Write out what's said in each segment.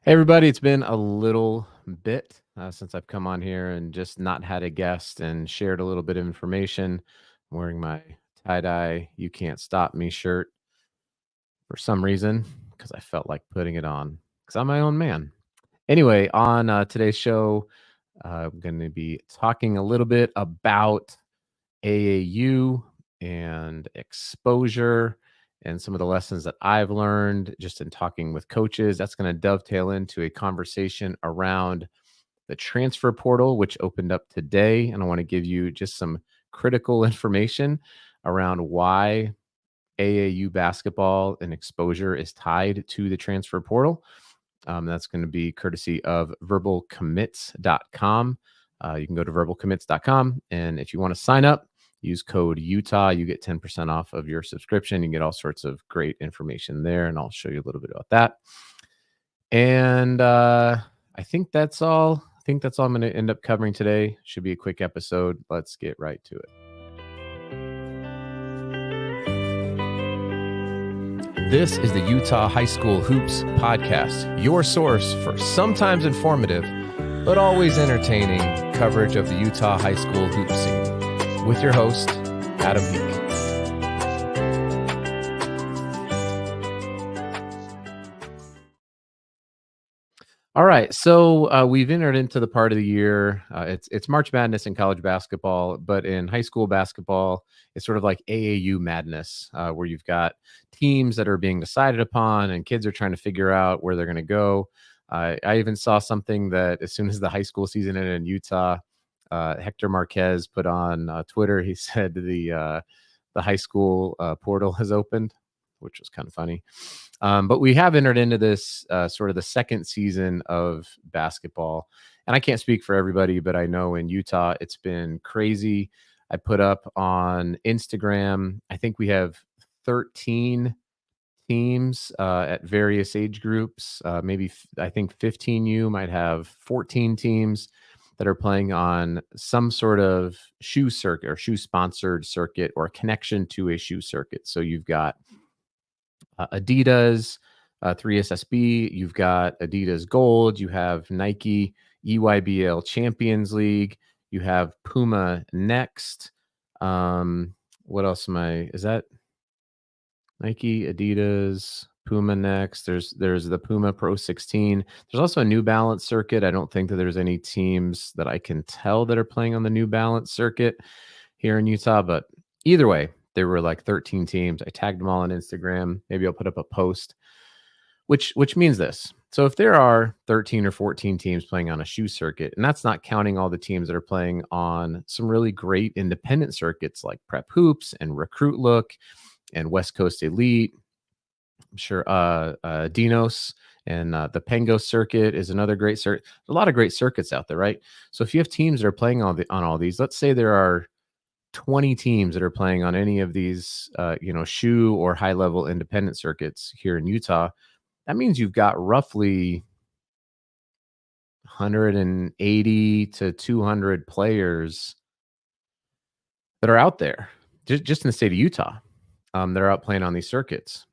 Hey everybody, it's been a little bit since I've come on here and just not had a guest and shared a little bit of information. I'm wearing my tie-dye "You Can't Stop Me" shirt for some reason because I felt like putting it on because I'm my own man. Anyway, on today's show, I'm going to be talking a little bit about AAU and exposure and some of the lessons that I've learned just in talking with coaches. That's going to dovetail into a conversation around the transfer portal, which opened up today. And I want to give you just some critical information around why AAU basketball and exposure is tied to the transfer portal. That's going to be courtesy of verbalcommits.com. You can go to verbalcommits.com. And if you want to sign up, use code Utah. You get 10% off of your subscription. You can get all sorts of great information there. And I'll show you a little bit about that. And I think that's all. I think that's all I'm going to end up covering today. Should be a quick episode. Let's get right to it. This is the Utah High School Hoops Podcast, your source for sometimes informative, but always entertaining coverage of the Utah High School Hoops scene. With your host, Adam Meek. All right, so we've entered into the part of the year. It's March Madness in college basketball, but in high school basketball, it's sort of like AAU madness, where you've got teams that are being decided upon, and kids are trying to figure out where they're going to go. I even saw something that as soon as the high school season ended in Utah, Hector Marquez put on Twitter. He said the high school portal has opened, which was kind of funny. But we have entered into this sort of the second season of basketball. And I can't speak for everybody, but I know in Utah, it's been crazy. I put up on Instagram, I think we have 13 teams at various age groups. I think 15U might have 14 teams that are playing on some sort of shoe circuit or shoe sponsored circuit or connection to a shoe circuit. So you've got Adidas, 3SSB, you've got Adidas Gold, you have Nike EYBL Champions League, you have Puma Next. What else is that Nike, Adidas, Puma Next? There's the Puma Pro 16. There's also a New Balance circuit. I don't think that there's any teams that I can tell that are playing on the New Balance circuit here in Utah, but either way, there were like 13 teams. I tagged them all on Instagram. Maybe I'll put up a post, which means this. So if there are 13 or 14 teams playing on a shoe circuit, and that's not counting all the teams that are playing on some really great independent circuits like Prep Hoops and Recruit Look and West Coast Elite. I'm sure Dinos and the Pengo circuit is another great circuit. A lot of great circuits out there, right? So if you have teams that are playing on all these, let's say there are 20 teams that are playing on any of these, shoe or high level independent circuits here in Utah, that means you've got roughly 180 to 200 players that are out there just in the state of Utah that are out playing on these circuits.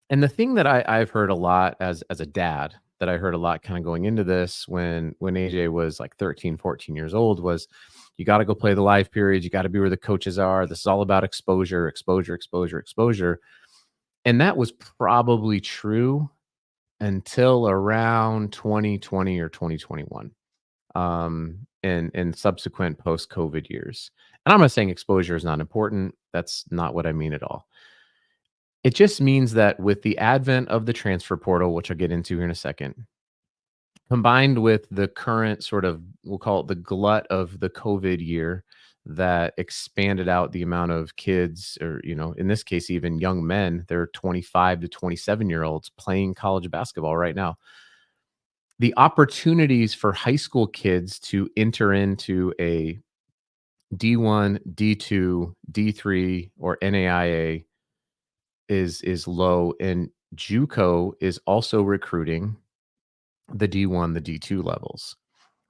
And the thing that I've heard a lot as a dad, that I heard a lot kind of going into this when AJ was like 13, 14 years old was, you got to go play the live periods. You got to be where the coaches are. This is all about exposure, exposure, exposure, exposure. And that was probably true until around 2020 or 2021, and subsequent post-COVID years. And I'm not saying exposure is not important. That's not what I mean at all. It just means that with the advent of the transfer portal, which I'll get into here in a second, combined with the current sort of, we'll call it the glut of the COVID year that expanded out the amount of kids, or, in this case, even young men, they're 25 to 27-year-olds playing college basketball right now. The opportunities for high school kids to enter into a D1, D2, D3, or NAIA is low, and JUCO is also recruiting the D1, the D2 levels.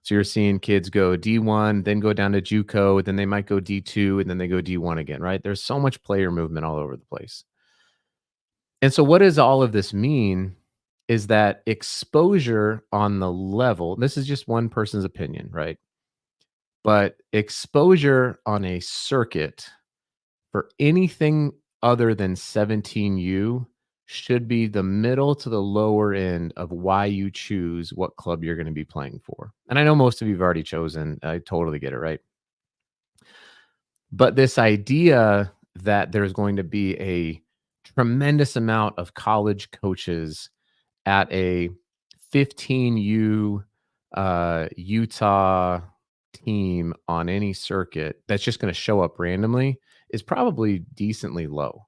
So you're seeing kids go D1, then go down to JUCO, then they might go D2, and then they go D1 again, right? There's so much player movement all over the place. And so what does all of this mean is that exposure on the level, this is just one person's opinion, right? But exposure on a circuit for anything other than 17U should be the middle to the lower end of why you choose what club you're going to be playing for. And I know most of you've already chosen. I totally get it, right? But this idea that there's going to be a tremendous amount of college coaches at a 15U Utah team on any circuit that's just going to show up randomly is probably decently low.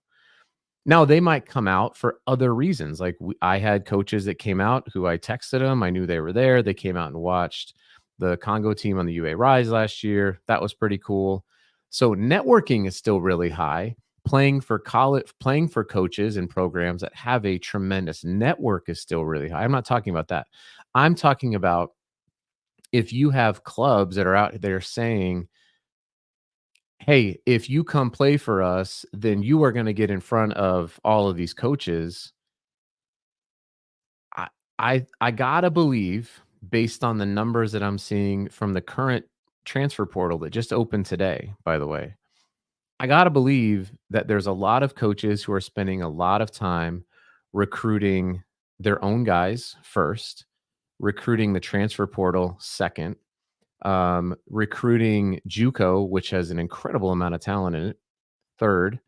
Now, they might come out for other reasons. Like I had coaches that came out who I texted them. I knew they were there. They came out and watched the Congo team on the UA Rise last year. That was pretty cool. So networking is still really high. Playing for college, playing for coaches and programs that have a tremendous network is still really high. I'm not talking about that. I'm talking about if you have clubs that are out there saying, hey, if you come play for us, then you are going to get in front of all of these coaches. I I gotta believe, based on the numbers that I'm seeing from the current transfer portal that just opened today, by the way, I gotta believe that there's a lot of coaches who are spending a lot of time recruiting their own guys first, recruiting the transfer portal second, recruiting JUCO, which has an incredible amount of talent in it, third,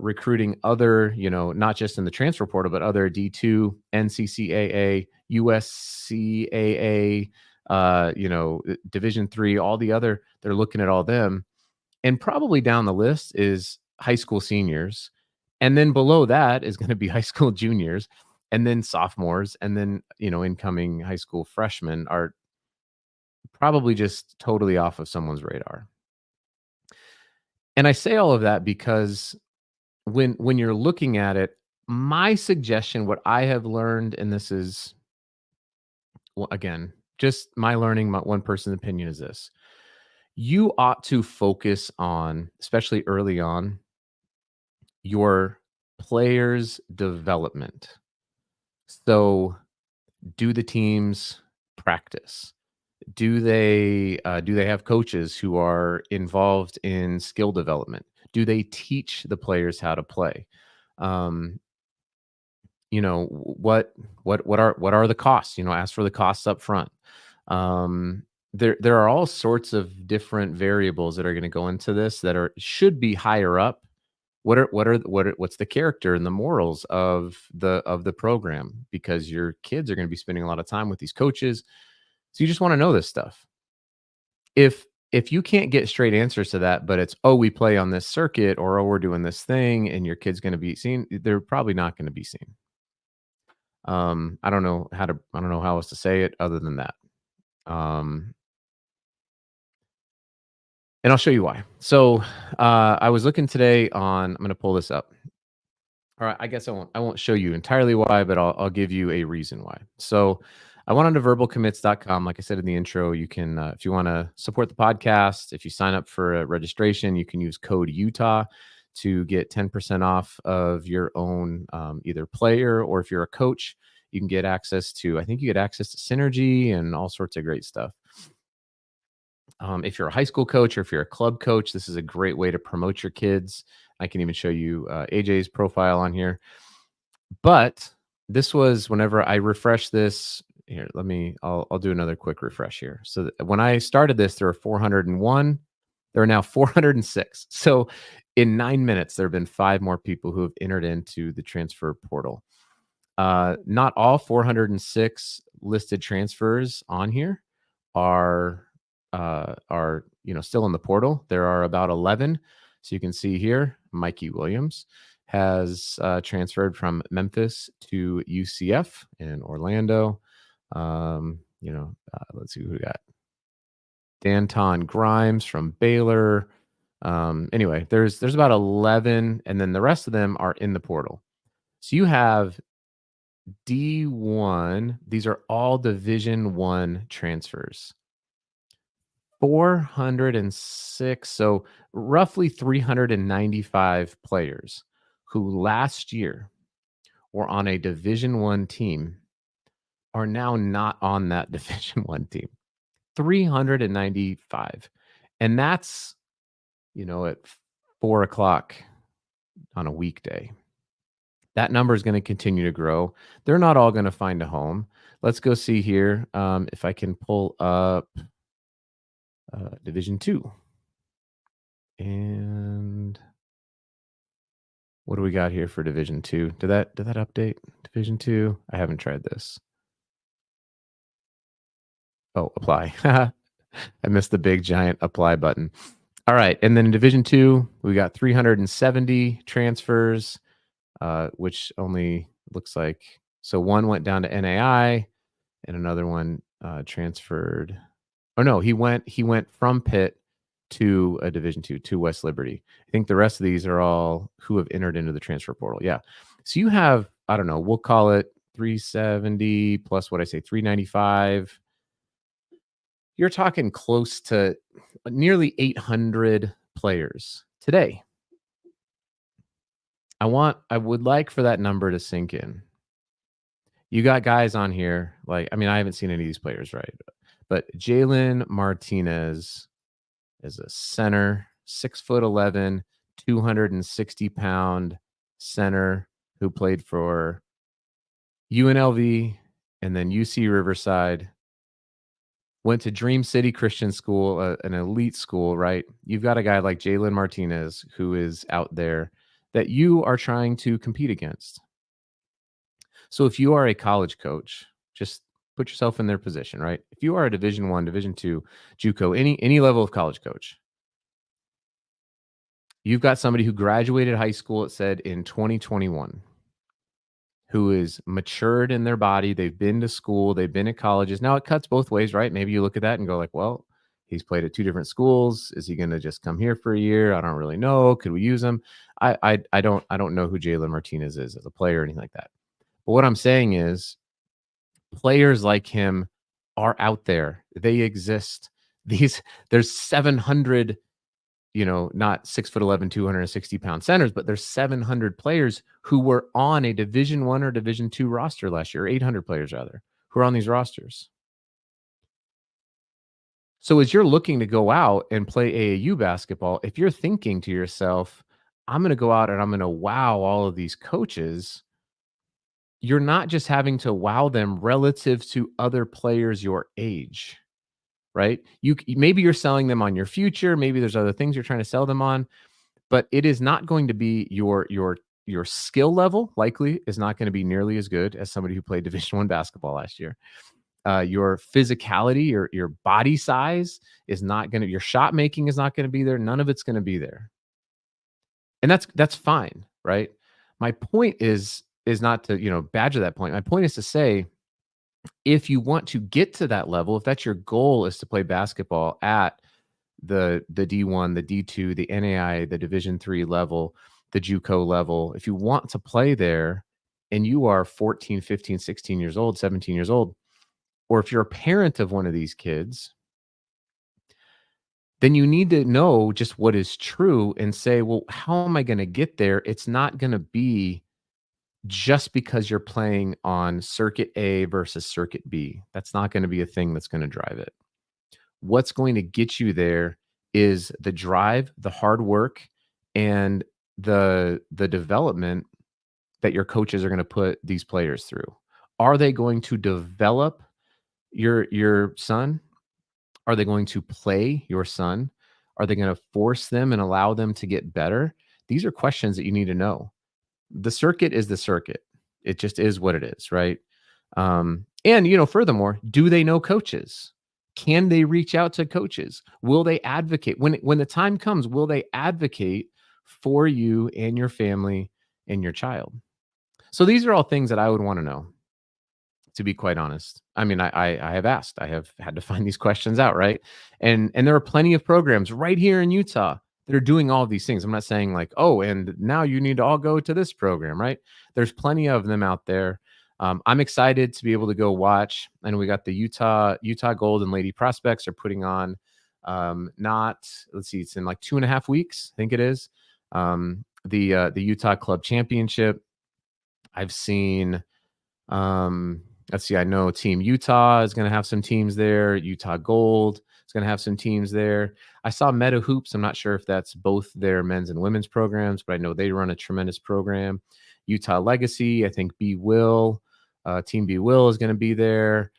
recruiting other, not just in the transfer portal, but other D2, NCCAA, USCAA, Division three, all the other, they're looking at all them. And probably down the list is high school seniors. And then below that is going to be high school juniors and then sophomores. And then, incoming high school freshmen are probably just totally off of someone's radar. And I say all of that because when you're looking at it, my suggestion, what I have learned, and this is, well, again, just my learning, my one person's opinion is this. You ought to focus on, especially early on, your players' development. So, do the teams practice? Do they have coaches who are involved in skill development? Do they teach the players how to play? Um, what are the costs? Ask for the costs up front. There are all sorts of different variables that are going to go into this that should be higher up. What's the character and the morals of the program? Because your kids are going to be spending a lot of time with these coaches, so you just want to know this stuff. If you can't get straight answers to that, but it's, oh, we play on this circuit, or oh, we're doing this thing, and your kid's going to be seen, they're probably not going to be seen. I don't know how else to say it other than that. Um, and I'll show you why. So, I was looking today I'm going to pull this up. All right, I guess I won't show you entirely why, but I'll give you a reason why. So, I went on to verbalcommits.com. Like I said in the intro, you can, if you want to support the podcast, if you sign up for a registration, you can use code Utah to get 10% off of your own either player, or if you're a coach, you can get access to, I think you get access to Synergy and all sorts of great stuff. If you're a high school coach, or if you're a club coach, this is a great way to promote your kids. I can even show you AJ's profile on here. But this was, whenever I refresh this here, I'll do another quick refresh here. So when I started this, there were 401. There are now 406. So in 9 minutes, there have been 5 more people who have entered into the transfer portal. Not all 406 listed transfers on here are still in the portal. There are about 11. So you can see here, Mikey Williams has transferred from Memphis to UCF in Orlando. Let's see who we got. Danton Grimes from Baylor. Anyway, there's about 11, and then the rest of them are in the portal. So you have D1. These are all Division 1 transfers. 406, so roughly 395 players who last year were on a Division I team are now not on that Division I team. 395. And that's, at 4 o'clock on a weekday. That number is going to continue to grow. They're not all going to find a home. Let's go see here if I can pull up Division II. And what do we got here for Division II? Did that update? Division II? I haven't tried this. Oh, apply. I missed the big giant apply button. All right, and then in Division II, we got 370 transfers, which only looks like so one went down to NAI, and another one transferred. Oh no, he went from Pitt to a Division II to West Liberty. I think the rest of these are all who have entered into the transfer portal. Yeah, so you have, I don't know, we'll call it 370 plus what I say 395. You're talking close to nearly 800 players today. I would like for that number to sink in. You got guys on here like, I mean, I haven't seen any of these players, right? But Jalen Martinez is a center, 6'11", 260-pound center who played for UNLV and then UC Riverside. Went to Dream City Christian School, an elite school, right? You've got a guy like Jalen Martinez who is out there that you are trying to compete against. So if you are a college coach, just put yourself in their position, right? If you are a Division I, Division II, JUCO, any level of college coach, you've got somebody who graduated high school, it said, in 2021, who is matured in their body. They've been to school. They've been at colleges. Now it cuts both ways, right? Maybe you look at that and go like, well, he's played at two different schools. Is he going to just come here for a year? I don't really know. Could we use him? I don't know who Jalen Martinez is as a player or anything like that. But what I'm saying is players like him are out there. They exist. There's 700, not 6'11", 260-pound centers, but there's 700 players who were on a Division I or Division II roster last year, or 800 players rather, who are on these rosters. So as you're looking to go out and play AAU basketball, if you're thinking to yourself, I'm going to go out and I'm going to wow all of these coaches, you're not just having to wow them relative to other players your age, right? Maybe you're selling them on your future, maybe there's other things you're trying to sell them on, but it is not going to be your skill level likely is not going to be nearly as good as somebody who played Division I basketball last year. Your physicality, your body size is not going to, your shot making is not going to be there. None of it's going to be there. And that's fine, right? My point is not to, badger that point. My point is to say, if you want to get to that level, if that's your goal is to play basketball at the D1, the D2, the NAI, the Division III level, the JUCO level, if you want to play there and you are 14, 15, 16 years old, 17 years old, or if you're a parent of one of these kids, then you need to know just what is true and say, well, how am I going to get there? It's not going to be just because you're playing on circuit A versus circuit B. That's not going to be a thing that's going to drive it. What's going to get you there is the drive, the hard work, and the development that your coaches are going to put these players through. Are they going to develop your son? Are they going to play your son? Are they going to force them and allow them to get better? These are questions that you need to know. The circuit is the circuit. It just is what it is, right? And furthermore, do they know coaches? Can they reach out to coaches? Will they advocate when the time comes? Will they advocate for you and your family and your child? So these are all things that I would want to know, to be quite honest. I mean, I have asked. I have had to find these questions out, right? And there are plenty of programs right here in Utah that are doing all of these things. I'm not saying like, oh, and now you need to all go to this program, right? There's plenty of them out there. I'm excited to be able to go watch. And we got the Utah Gold and Lady Prospects are putting on it's in like 2.5 weeks, I think it is. The Utah Club Championship. I've seen, let's see, I know Team Utah is going to have some teams there. Utah Gold is going to have some teams there. I saw Meta Hoops. I'm not sure if that's both their men's and women's programs, but I know they run a tremendous program. Utah Legacy, I think B Will, Team B Will is going to be there.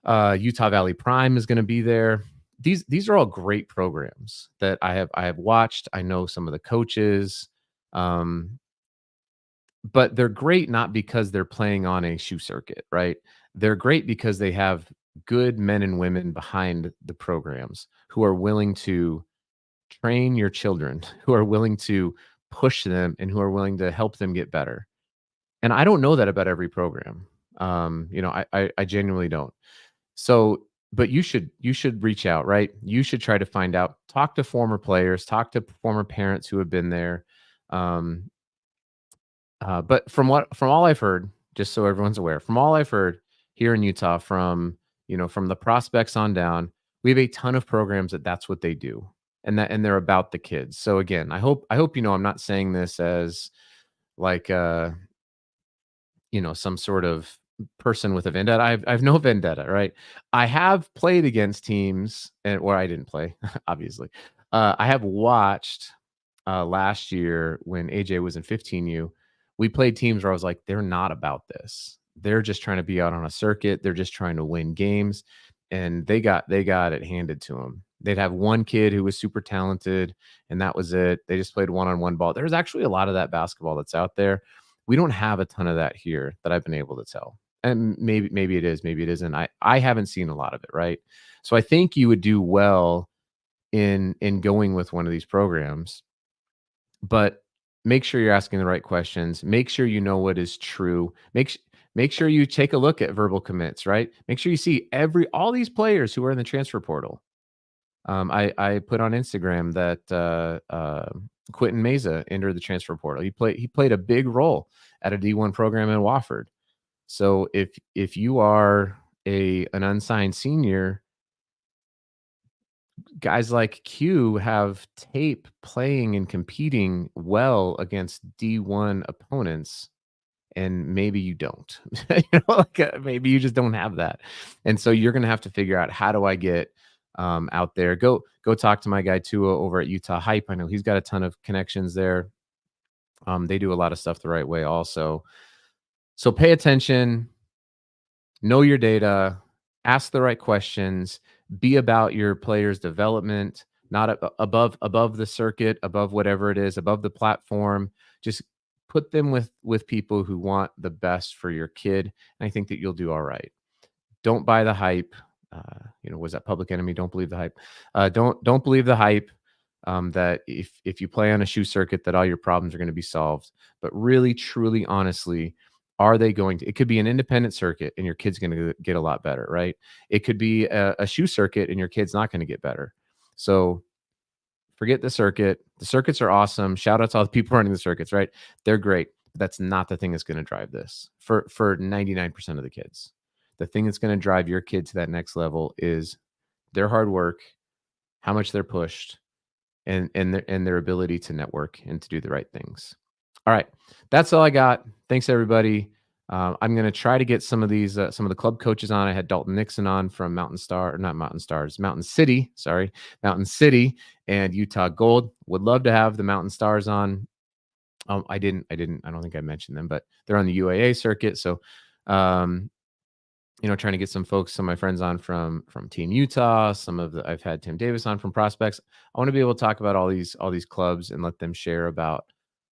Utah Valley Prime is going to be there. These are all great programs that I have watched. I know some of the coaches. Um, but they're great not because they're playing on a shoe circuit, right? They're great because they have good men and women behind the programs who are willing to train your children, who are willing to push them, and who are willing to help them get better. And I don't know that about every program. I genuinely don't. So, but you should reach out, right? You should try to find out, talk to former players, talk to former parents who have been there. Um, but from all I've heard, just so everyone's aware, from all I've heard here in Utah, from the prospects on down, we have a ton of programs that's what they do, and they're about the kids. So again, I hope I'm not saying this as like some sort of person with a vendetta. I've no vendetta, right? I have played against teams, and or I didn't play, obviously. I have watched last year when AJ was in 15U, we played teams where I was like, they're not about this. They're just trying to be out on a circuit. They're just trying to win games, and they got it handed to them. They'd have one kid who was super talented, and that was it. They just played one-on-one ball. There's actually a lot of that basketball that's out there. We don't have a ton of that here that I've been able to tell. And maybe it is, maybe it isn't. I haven't seen a lot of it, right? So I think you would do well in going with one of these programs, but make sure you're asking the right questions. Make sure you know what is true. Make sure you take a look at verbal commits, right? Make sure you see all these players who are in the transfer portal. I put on Instagram that Quentin Meza entered the transfer portal. He played a big role at a D1 program in Wofford. So if you are an unsigned senior, guys like Q have tape playing and competing well against D1 opponents, and maybe you don't. Maybe you just don't have that. And so you're going to have to figure out, how do I get out there? Go talk to my guy Tua over at Utah Hype. I know he's got a ton of connections there. They do a lot of stuff the right way also. So pay attention, know your data, ask the right questions, be about your players' development, not above the circuit, above whatever it is, above the platform. Just put them with people who want the best for your kid, and I think that you'll do all right. Don't buy the hype. Was that Public Enemy? Don't believe the hype. Don't believe the hype. That if you play on a shoe circuit, that all your problems are going to be solved. But really, truly, honestly, are they going to? It could be an independent circuit, and your kid's going to get a lot better, right? It could be a shoe circuit, and your kid's not going to get better. So forget the circuit. The circuits are awesome. Shout out to all the people running the circuits, right? They're great. But that's not the thing that's going to drive this for 99% of the kids. The thing that's going to drive your kid to that next level is their hard work, how much they're pushed, and their ability to network and to do the right things. All right, that's all I got. Thanks everybody. I'm going to try to get some of the club coaches on. I had Dalton Nixon on from Mountain Star, or not Mountain Stars, Mountain City. Sorry, Mountain City and Utah Gold. Would love to have the Mountain Stars on. I didn't. I don't think I mentioned them, but they're on the UAA circuit. So, um, trying to get some of my friends on from Team Utah. I've had Tim Davis on from Prospects. I want to be able to talk about all these clubs and let them share about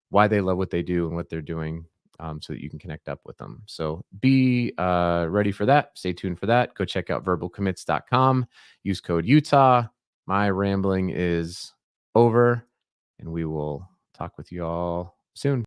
why they love what they do and what they're doing, so that you can connect up with them. So be ready for that. Stay tuned for that. Go check out verbalcommits.com. Use code Utah. My rambling is over, and we will talk with you all soon.